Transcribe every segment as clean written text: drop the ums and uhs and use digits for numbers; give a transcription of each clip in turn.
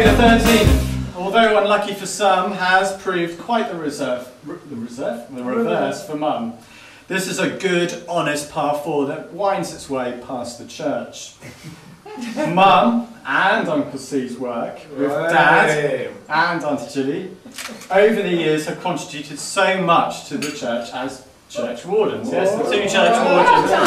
the 13th, although unlucky for some, has proved quite the reverse for Mum. This is a good, honest par 4 that winds its way past the church. Mum and Uncle C's work with Dad and Auntie Julie over the years have contributed so much to the church as church wardens. Yes, the 2 church wardens are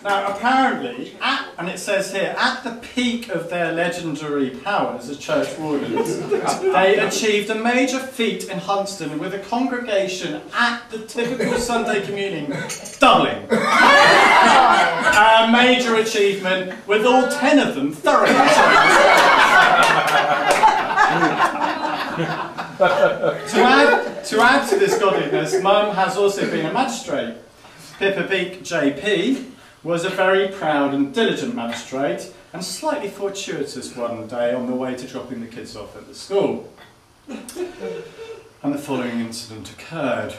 Now, apparently, and it says here, at the peak of their legendary powers as church wardens, they achieved a major feat in Huntston with a congregation at the typical Sunday communing doubling. A major achievement with all 10 of them thoroughly to add to this godliness, Mum has also been a magistrate. Pippa Beak JP was a very proud and diligent magistrate, and slightly fortuitous one day on the way to dropping the kids off at the school. And the following incident occurred.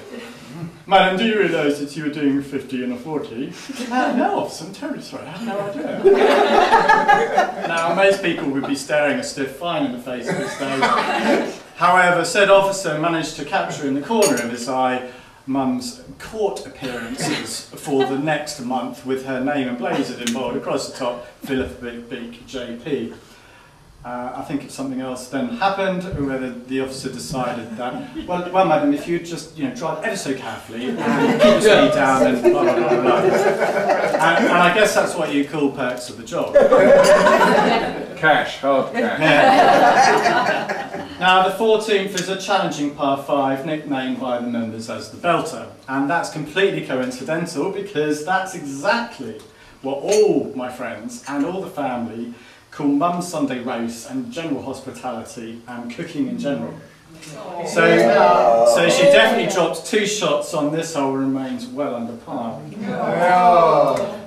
Madam, do you realise that you were doing 50 and a 40? No, officer, I'm terribly sorry, I had no idea. Now, most people would be staring a stiff fine in the face at this stage. However, said officer managed to capture in the corner of his eye Mum's court appearances for the next month with her name emblazoned in bold across the top, Philippa Beak JP. I think something else then happened, whether the officer decided that, well madam, if you just drive ever so carefully and keep your speed down and blah blah blah blah. And I guess that's what you call perks of the job. Cash, hard cash. Yeah. Now the 14th is a challenging par 5 nicknamed by the members as the Belter, and that's completely coincidental because that's exactly what all my friends and all the family call Mum's Sunday roast and general hospitality and cooking in general. So she definitely dropped 2 shots on this hole and remains well under par.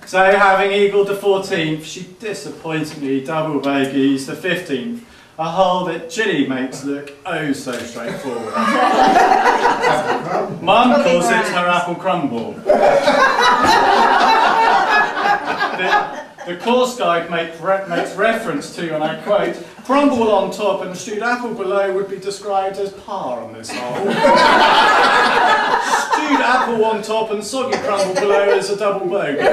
So having eagled the 14th, she disappointingly double bogeys the 15th, a hole that Ginny makes look oh so straightforward. Mum calls it her apple crumble. The course guide makes reference to, and I quote, crumble on top and stewed apple below would be described as par on this hole. Stewed apple on top and soggy crumble below is a double bogey.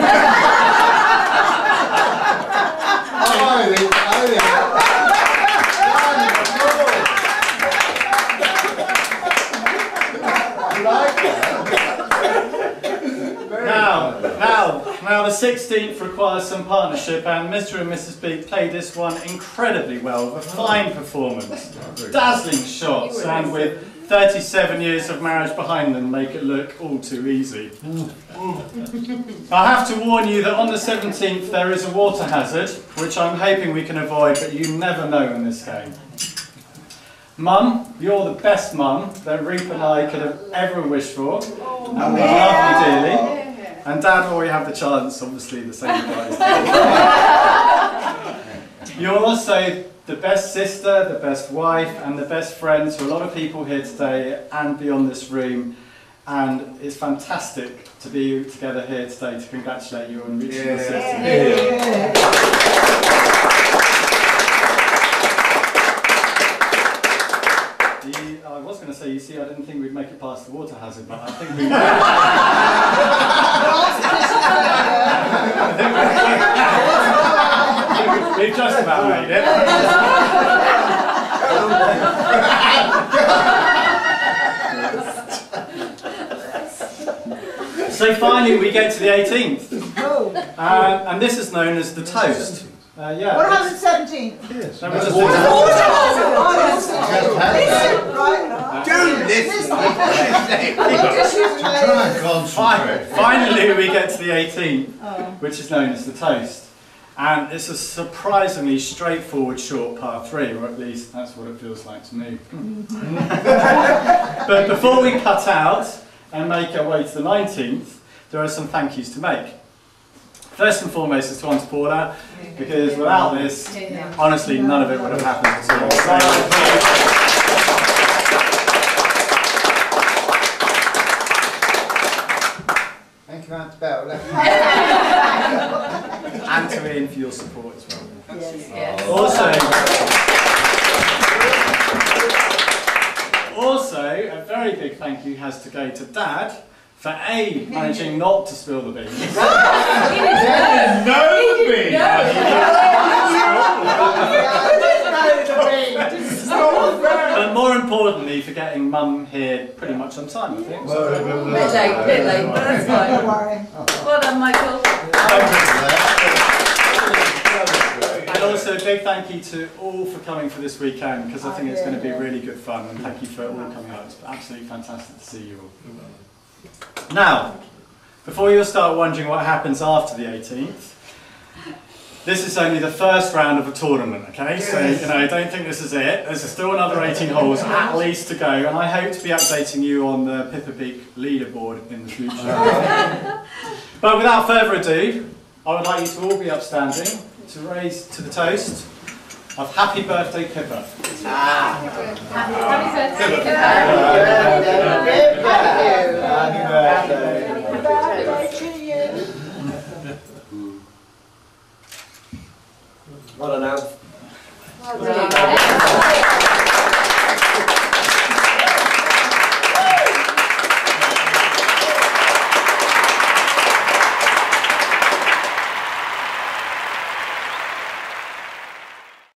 Now the 16th requires some partnership, and Mr. and Mrs. Beak played this one incredibly well with a fine performance, dazzling shots, and with 37 years of marriage behind them make it look all too easy. I have to warn you that on the 17th there is a water hazard, which I'm hoping we can avoid, but you never know in this game. Mum, you're the best mum that Ruth and I could have ever wished for, and we love you dearly. And Dad, while we have the chance, obviously the same advice. You're also the best sister, the best wife, and the best friend to a lot of people here today and beyond this room. And it's fantastic to be together here today to congratulate you on reaching the 60th. I was going to say, you see, I didn't think we'd make it past the water hazard, but I think we we've just about made it. So finally we get to the 18th. And this is known as the toast. Yeah. What about the 17th? Yes. Finally we get to the 18th, which is known as the toast. And it's a surprisingly straightforward short par 3, or at least that's what it feels like to me. But before we cut out and make our way to the 19th, there are some thank yous to make. First and foremost is to Auntie Paula, because without this, honestly, none of it would have happened at all. Thank you, Auntie Paula. and to Ian for your support as well. Yes. Also, a very big thank you has to go to Dad for A, managing not to spill the beans. But more importantly, for getting Mum here pretty much on time, I think. Bit late, but that's fine. Well done, Michael. And also a big thank you to all for coming for this weekend, because I think it's going to be really good fun, and thank you for all coming out. It's absolutely fantastic to see you all. Now, before you start wondering what happens after the 18th, this is only the first round of a tournament, okay? So, don't think this is it. There's still another 18 holes at least to go, and I hope to be updating you on the Pippa Peak leaderboard in the future. But without further ado, I would like you to all be upstanding to raise to the toast of Happy Birthday Pippa. Happy birthday. Happy birthday to you. Well done, Al. Well done.